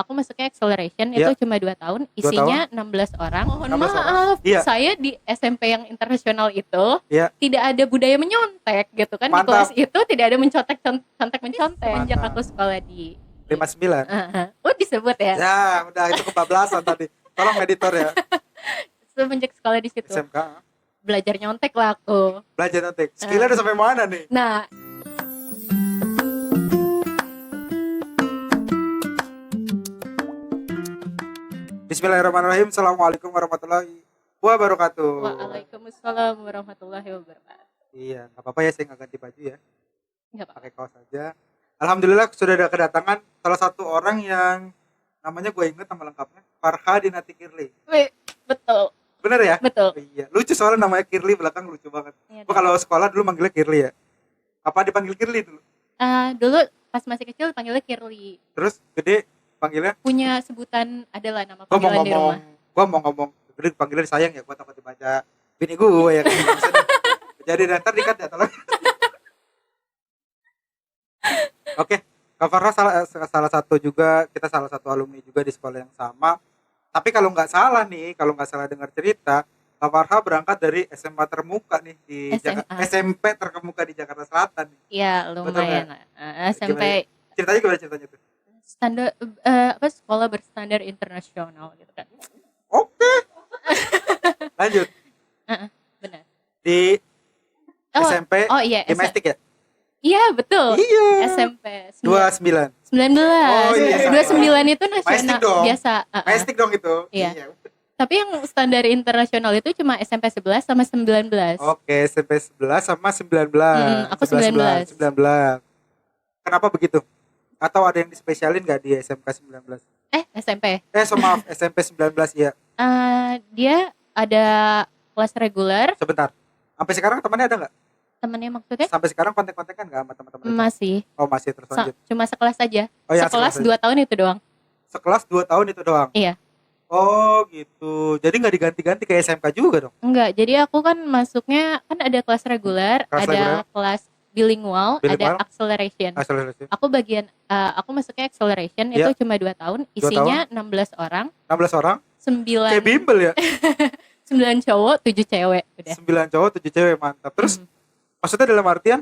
aku masuknya acceleration Iya. itu cuma 2 tahun, 2 isinya 16 orang. Mohon 16 orang. maaf, Iya. saya di SMP yang internasional itu Iya. tidak ada budaya menyontek gitu kan. Di Mantap. kelas itu tidak ada mencontek sejak Mantap. aku sekolah di 59. Oh disebut ya. Ya, udah itu kebablasan tadi. Tolong editor ya. Semenjak sekolah di situ SMK. belajar nyontek lah aku. Belajar nanti. Skillnya udah sampai mana nih? Nah, Bismillahirrahmanirrahim. Assalamualaikum warahmatullahi wabarakatuh. waalaikumsalam warahmatullahi wabarakatuh. Iya, nggak apa-apa ya saya nggak ganti baju ya. Nggak apa-apa. Pakai kaos aja. Alhamdulillah sudah ada kedatangan salah satu orang yang namanya gue inget nama lengkapnya Farhadinati Kirli. Wih, betul, Bener ya? betul. Iya. Lucu soalnya namanya Kirli belakang lucu banget. Iya, Gue kalau sekolah dulu manggilnya Kirli ya. Apa dipanggil Kirli dulu? dulu pas masih kecil panggilnya Kirli. Terus gede panggilnya? Punya sebutan adalah nama Gue mau panggilan di rumah. ngomong. Gede panggilnya sayang ya. Gue takut dibaca bini gue ya. Jadi ntar dikat ya tolong. Oke, Kak Farha salah satu juga, kita salah satu alumni juga di sekolah yang sama. Tapi kalau nggak salah dengar cerita, Kak Farha berangkat dari SMA termuka nih di SMA. SMP terkemuka di Jakarta Selatan nih. Iya, Betul lumayan lah. SMP Ceritanya gimana tuh? standar sekolah berstandar internasional gitu kan. Oke. Lanjut Benar. di Oh, SMP oh iya, domestik ya? Iya, betul. Iya. SMP 29. 19. Oh, iya. 29 itu Maestik nasional dong. biasa. Domestik dong itu. Iya. Tapi yang standar internasional itu cuma SMP 11 sama 19. Oke, SMP 11 sama 19. Aku 19. 19. Kenapa begitu? Atau ada yang dispesialin nggak di SMK 19? SMP. Maaf, SMP 19 ya. Dia ada kelas reguler, Sebentar. Sampai sekarang temannya ada nggak? temennya maksudnya Sampai sekarang kontak-kontakan nggak sama teman-teman? masih. Oh, masih terus lanjut. Cuma sekelas aja. Oh, ya, Sekelas sekelas 2 tahun itu doang. Sekelas 2 tahun itu doang? Iya. Oh, gitu. Jadi nggak diganti-ganti kayak SMK juga dong? Enggak, jadi aku kan masuknya kan ada kelas reguler, Kelas ada reguler. kelas bilingual, Bilingual. ada acceleration. Akselerasi. Aku masuknya acceleration Iya. itu cuma 2 tahun, 2 isinya 16 orang, 16 orang? 9 Kayak bimbel ya? 9 cowok, 7 cewek udah. 9 cowok, 7 cewek, mantap. Terus maksudnya dalam artian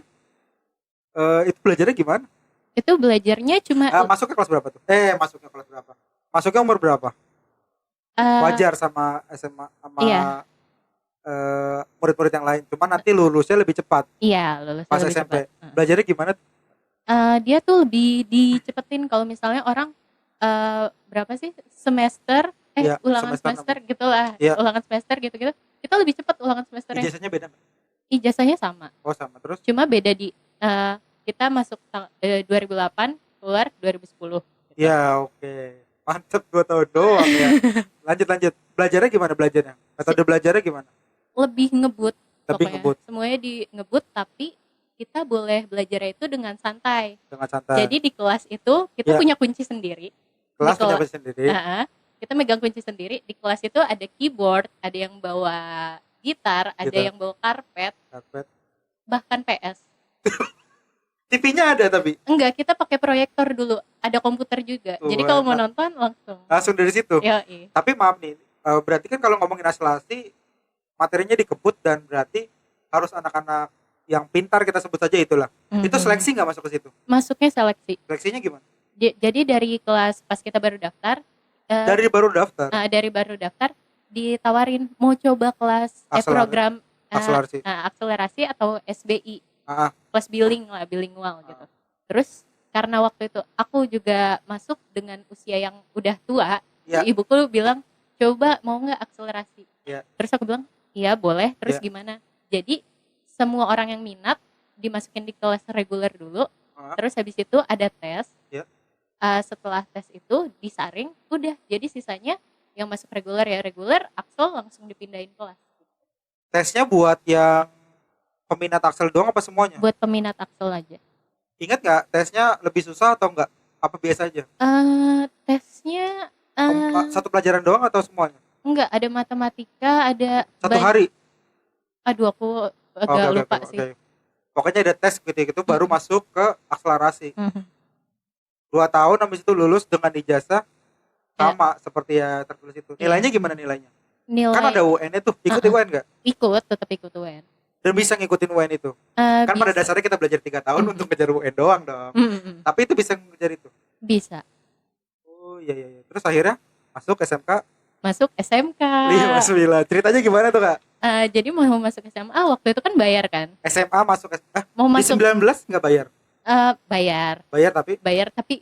itu belajarnya gimana? Itu belajarnya cuma Masuknya kelas berapa tuh? Masuknya kelas berapa? Masuknya umur berapa? Wajar sama SMA sama Iya. murid-murid yang lain. Cuma nanti lulusnya lebih cepat Iya, lulus pas lebih SMP. cepat. Belajarnya gimana? Dia tuh lebih dicepetin kalau misalnya orang berapa sih semester Iya, ulangan semester gitulah. Iya. Ulangan semester gitu-gitu. Kita lebih cepat ulangan semesternya. Ijazahnya beda nggak? Ijazahnya sama. Oh, sama. Terus? Cuma beda di kita masuk 2008, keluar 2010 gitu. Ya, oke. Mantep, 2 tahun doang ya. Lanjut. Belajarnya gimana belajarnya? Metode belajarnya gimana? Lebih ngebut Lebih pokoknya. ngebut. Semuanya di ngebut, tapi kita boleh belajar itu dengan santai. Dengan santai. Jadi di kelas itu kita Iya. punya kunci sendiri. Kelas di punya belajar sendiri. Kita megang kunci sendiri. Di kelas itu ada keyboard, ada yang bawa gitar, ada Gitar. yang bawa karpet, Karpet. bahkan PS. TV-nya ada tapi Enggak, kita pakai proyektor dulu. Ada komputer juga. Tuh, Jadi kalau mau enak. nonton langsung. langsung dari situ. Yoi. Tapi maaf nih, berarti kan kalau ngomongin akselerasi materinya dikebut dan berarti harus anak-anak yang pintar kita sebut saja itulah. Itu seleksi nggak masuk ke situ? Masuknya seleksi. Seleksinya gimana? Jadi dari kelas pas kita baru daftar, Dari baru daftar dari baru daftar ditawarin mau coba kelas program akselerasi. akselerasi atau SBI, Ah, kelas bilingual gitu. Terus karena waktu itu aku juga masuk dengan usia yang udah tua, Iya. ibuku bilang coba mau nggak akselerasi. Iya. Terus aku bilang iya boleh. Terus Iya. gimana? Jadi semua orang yang minat dimasukin di kelas reguler dulu. Terus habis itu ada tes. Iya. Setelah tes itu disaring, udah. Jadi sisanya yang masuk reguler ya reguler, Axel langsung dipindahin kelas. tesnya buat yang peminat Axel doang apa semuanya? Buat peminat Axel aja. Ingat nggak tesnya lebih susah atau enggak? Apa biasa aja? Tesnya Satu pelajaran doang atau semuanya? enggak, ada matematika, ada Satu hari? Aduh, aku agak Oke, lupa oke. sih. Pokoknya ada tes gitu baru masuk ke akselerasi. Mhm. 2 tahun habis itu lulus dengan ijazah sama seperti ya tertulis itu. Iya. Nilainya gimana nilainya? Nilai Kan ada UN-nya tuh, ikuti UN nggak? ikut, tetap ikut UN. Dan bisa ngikutin UN itu. Kan pada dasarnya kita belajar 3 tahun untuk ngejar UN doang dong. Tapi itu bisa ngejar itu. Bisa. Oh iya. Terus akhirnya masuk SMK. Masuk SMK. 59. Ceritanya gimana tuh Kak? Jadi mau masuk SMA waktu itu kan bayar kan. SMA masuk Mau di masuk 19 nggak bayar? bayar tapi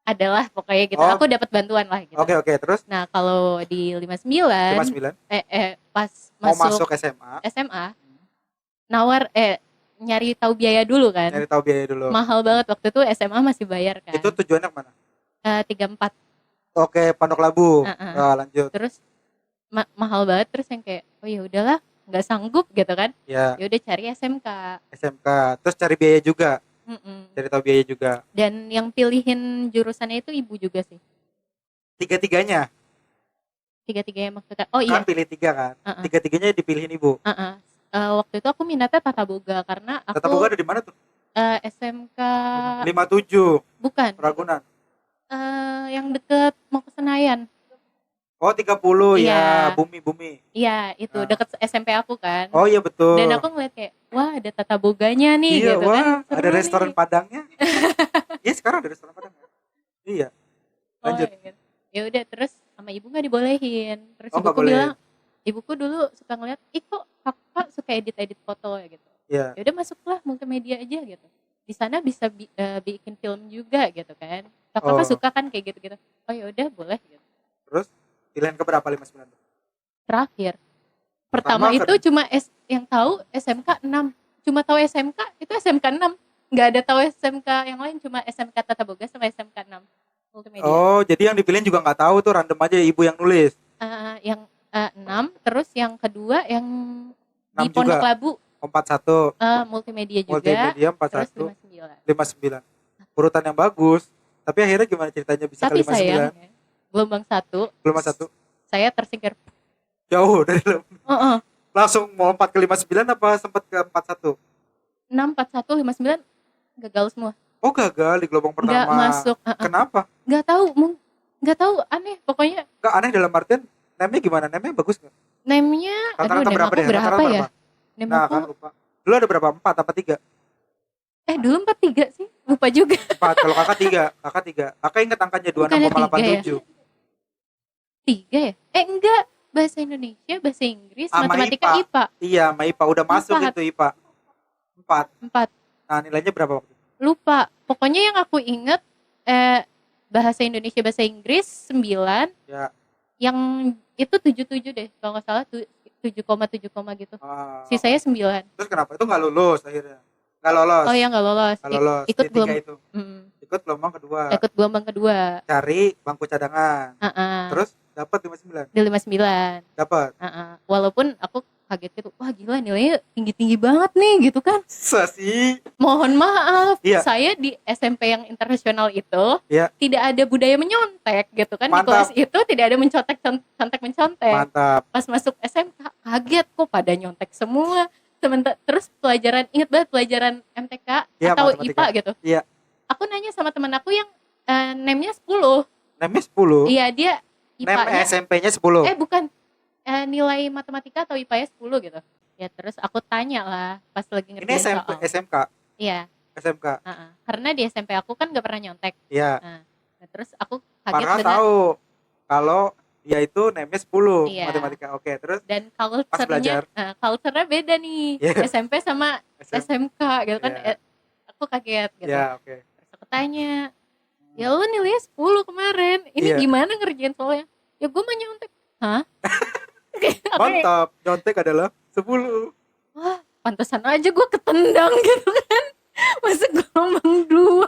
adalah pokoknya gitu. Oh. Aku dapat bantuan lah gitu. Oke, terus Nah, kalau di 59 pas mau masuk masuk SMA nawar nyari tahu biaya dulu kan. nyari tahu biaya dulu. Mahal banget waktu itu SMA masih bayar kan. Itu tujuannya kemana? 34. Oke, Pondok Labu. Lanjut. Terus mahal banget, terus yang kayak oh ya udahlah, nggak sanggup gitu kan. Ya, Ya udah cari SMK. terus cari biaya juga. Mm-mm. Cari tahu biaya juga. Dan yang pilihin jurusannya itu ibu juga sih. Tiga-tiganya Tiga-tiganya maksudnya. Oh iya. kan pilih 3 kan. Tiga-tiganya dipilihin ibu. Waktu itu aku minatnya Tata Boga karena aku Tata Boga ada di mana tuh? SMK 57 bukan. Ragunan. Yang deket mau ke Senayan. Oh 30 Iya. ya, Bumi. Iya, itu deket SMP aku kan. Oh iya betul. Dan aku ngeliat kayak, wah ada Tata Boganya nih Iya, gitu wah, kan. Seru ada nih. restoran Padangnya. Iya, sekarang ada restoran Padang. Iya. Lanjut. Oh, iya. Ya udah, terus sama ibu nggak dibolehin. Terus Oh, nggak ibuku bolehin. bilang, ibuku dulu suka ngeliat, ih kok kakak suka edit foto ya gitu. Iya. Ya udah masuklah multimedia aja gitu. Di sana bisa bikin film juga gitu kan. Kakak kan suka kan kayak gitu-gitu. Oh ya udah boleh gitu. Terus pilihan keberapa 59 tuh? Terakhir. Pertama itu kan? cuma yang tahu SMK 6. Cuma tahu SMK itu SMK 6. Nggak ada tahu SMK yang lain, cuma SMK Tata Boga sama SMK 6 multimedia. Oh, jadi yang dipilihin juga nggak tahu tuh, random aja ibu yang nulis. Yang 6, terus yang kedua yang 6 di Pondok juga. Labu 41 multimedia juga. multimedia Terus 41 59. 59. Urutan yang bagus. Tapi akhirnya gimana ceritanya bisa Tapi ke 59? sayang gelombang 1 Belum 1. saya tersingkir. Jauh dari Heeh. langsung mau 4 ke 59 apa sempat ke 41? 6, 41, 59 gagal semua. Oh, gagal di gelombang pertama. Nggak masuk. Kenapa? Nggak tahu aneh pokoknya. Nggak aneh dalam artian name-nya gimana? Name-nya bagus nggak? Name-nya Rata-rata name berapa aku deh? berapa Rata-rata ya? berapa? Name Nah, aku kan lupa. Dulu ada berapa? 4 apa 3? dulu 43 sih. Lupa juga. 4. Kalau kakak 3. Kakak ingat angkanya 26,87. 3 ya? Enggak. Bahasa Indonesia, bahasa Inggris, Sama matematika, IPA. Iya, sama IPA. Udah masuk 4. itu IPA. 4. 4. Nah, nilainya berapa waktu itu? Lupa. Pokoknya yang aku ingat bahasa Indonesia, bahasa Inggris 9. Ya. Yang itu 77 deh. Kalau nggak salah 7,7 gitu. Sisanya 9. Terus kenapa? Itu nggak lulus akhirnya? Nggak lolos? Oh ya nggak lolos. Nggak lolos. Ikut D3 belum? itu. Ikut gelombang kedua. Ikut gelombang kedua. Cari bangku cadangan. Terus dapat 59. di 59. Dapat. Walaupun aku kaget gitu. Wah gila nilainya tinggi-tinggi banget nih gitu kan. Sih. Mohon maaf. Iya. Saya di SMP yang internasional itu Iya. tidak ada budaya menyontek gitu kan. Mantap. Di kelas itu tidak ada mencontek. Mantap. Pas masuk SMK kaget kok pada nyontek semua. Terus ingat banget pelajaran MTK Ya, atau matematika. IPA gitu. Iya. Aku nanya sama teman aku yang name-nya 10. Name-nya 10. Iya, dia Name IPA-nya SMP-nya 10. bukan. Nilai matematika atau IPA-nya 10 gitu. Ya terus aku tanya lah pas lagi Ini ngerjain SMP, soal. SMK. Iya. SMK. Karena di SMP aku kan gak pernah nyontek. Iya. Nah, terus aku kaget Farha dengan tahu kalau dia itu name-nya 10 Iya. matematika. Oke, terus dan pas belajar. culture-nya beda nih. Iya. SMP sama SMK gitu kan. Iya. Aku kaget gitu. Ya, oke. Terus aku tanya, ya lu nilainya 10 kemarin. Ini Iya. gimana ngerjain soalnya? Ya gue mah nyontek. Hah? Mantap, nyontek adalah 10. Wah, pantesan aja gue ketendang gitu kan. Masuk gelombang 2.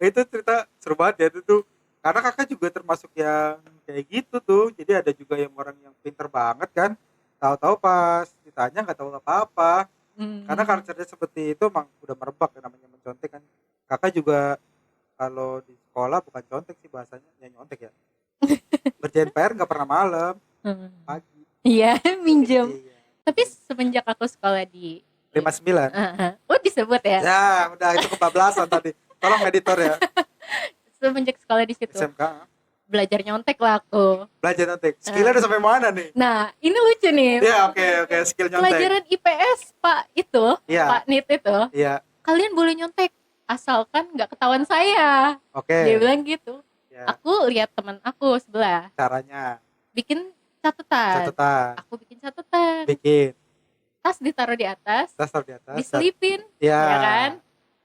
Itu cerita seru banget ya itu tuh. Karena kakak juga termasuk yang kayak gitu tuh. Jadi ada juga yang orang yang pinter banget kan. Tahu-tahu pas ditanya nggak tahu apa-apa. Karena culture-nya seperti itu emang udah merebak ya, namanya mencontek kan. Kakak juga kalau di sekolah bukan contek sih bahasanya, ya nyontek ya. Kerjain PR nggak pernah malam, pagi. Iya, minjem. Iya. Tapi semenjak aku sekolah di 59. Oh disebut ya. Ya, udah itu kebablasan tadi. Tolong editor ya. semenjak sekolah di situ. SMK Belajar nyontek lah aku. belajar nyontek. Skillnya udah sampai mana nih? Nah, ini lucu nih. Ya oke skill nyontek. Pelajaran IPS Pak itu, Iya. Pak Nit itu, Iya, kalian boleh nyontek asalkan nggak ketahuan saya. oke. Dia bilang gitu. Ya, Aku lihat teman aku sebelah caranya bikin catatan. catatan, Aku bikin catatan. bikin Tas ditaruh di atas, tas taruh di atas. diselipin, Ya. ya kan?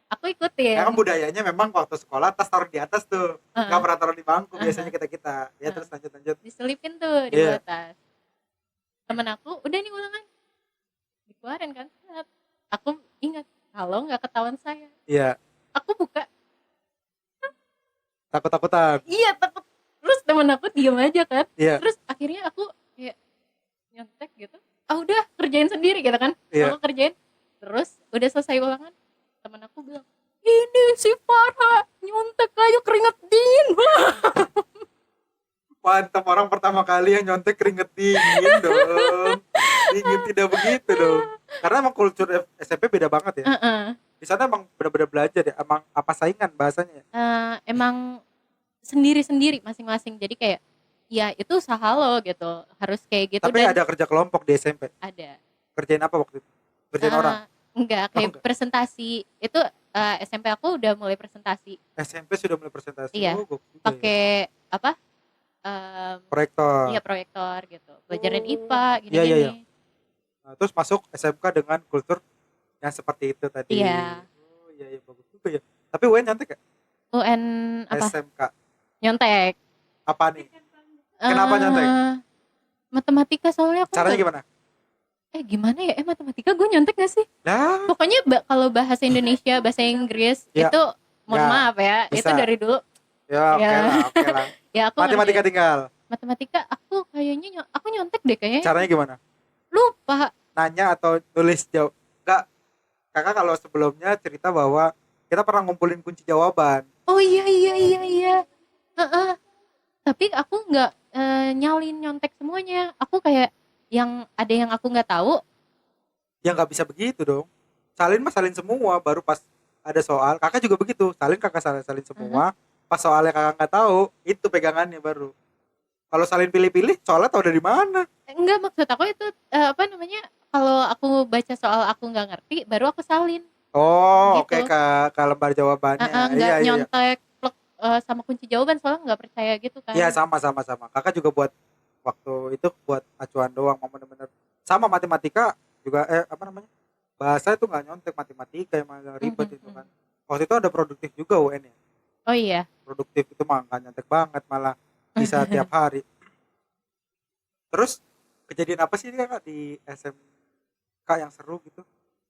Aku ikutin. Ya kan budayanya memang waktu sekolah tas taruh di atas tuh. Nggak pernah taruh di bangku biasanya kita. Ya terus lanjut. Diselipin tuh di Iya. bawah tas. Temen aku, udah nih ulangan. Dikeluarin kan. Set. Aku ingat, kalau nggak ketahuan saya. Iya, Aku buka, takut-takutan. iya takut. Terus temen aku diem aja kan. Iya. Terus akhirnya aku kayak nyontek gitu. Ah udah kerjain sendiri gitu kan. Iya. Aku kerjain. Terus udah selesai ulangan. Temen aku bilang, ini si Farha nyontek kayu keringet dingin. Mantap, orang pertama kali yang nyontek keringet dingin dong. Dingin tidak begitu dong. Karena emang kultur SMP beda banget ya. Di sana emang benar-benar belajar ya. Emang apa saingan bahasanya? Emang sendiri-sendiri masing-masing. Jadi kayak ya itu usaha lo gitu. Harus kayak gitu. Tapi dan ada kerja kelompok di SMP. ada. Kerjain apa waktu itu? Kerjain orang. Enggak, kayak enggak. presentasi. Itu SMP aku udah mulai presentasi. SMP sudah mulai presentasi. Iya. Oh, gokil juga ya. Pakai apa? Proyektor. Iya proyektor gitu. Pelajaran Oh. IPA Iya, gini-gini. iya. Nah, terus masuk SMK dengan kultur yang seperti itu tadi. Iya. Oh iya bagus juga ya. Tapi UN nyontek ya? UN apa? SMK. Nyontek. Apa nih? Kenapa nyontek? Matematika soalnya aku Caranya nggak- gimana? gimana ya? Matematika gue nyontek gak sih? Lah, Pokoknya kalau bahasa Indonesia, bahasa Inggris Ya. itu mohon Ya, maaf ya, bisa. itu dari dulu. ya oke Ya. lah, oke lah. Ya aku Matematika ngerjain. tinggal. Matematika aku kayaknya aku nyontek deh kayaknya. Caranya gimana? Lupa. Nanya atau tulis jawab? Enggak. Kakak kalau sebelumnya cerita bahwa kita pernah ngumpulin kunci jawaban. Oh iya. Heeh. Tapi aku nggak nyalin nyontek semuanya. Aku kayak yang ada yang aku nggak tahu. Ya nggak bisa begitu dong. Salin mah salin semua. Baru pas ada soal, kakak juga begitu. Salin kakak salin semua. Pas soalnya kakak nggak tahu, itu pegangannya baru. Kalau salin pilih-pilih, soalnya tahu dari mana? Enggak, maksud aku itu apa namanya? Kalau aku baca soal aku nggak ngerti, baru aku salin. Oh, Gitu. oke ke lembar jawabannya. Nggak Iya. nyontek plek, sama kunci jawaban soalnya nggak percaya gitu kan. Iya sama. Kakak juga buat waktu itu buat acuan doang, mau bener-bener sama matematika juga apa namanya? Bahasa itu nggak nyontek, matematika emang agak ribet itu kan. Waktu itu ada produktif juga UN ya. Oh iya. Produktif itu mah nggak nyontek banget, malah bisa tiap hari. Terus kejadian apa sih kakak di SMK yang seru gitu?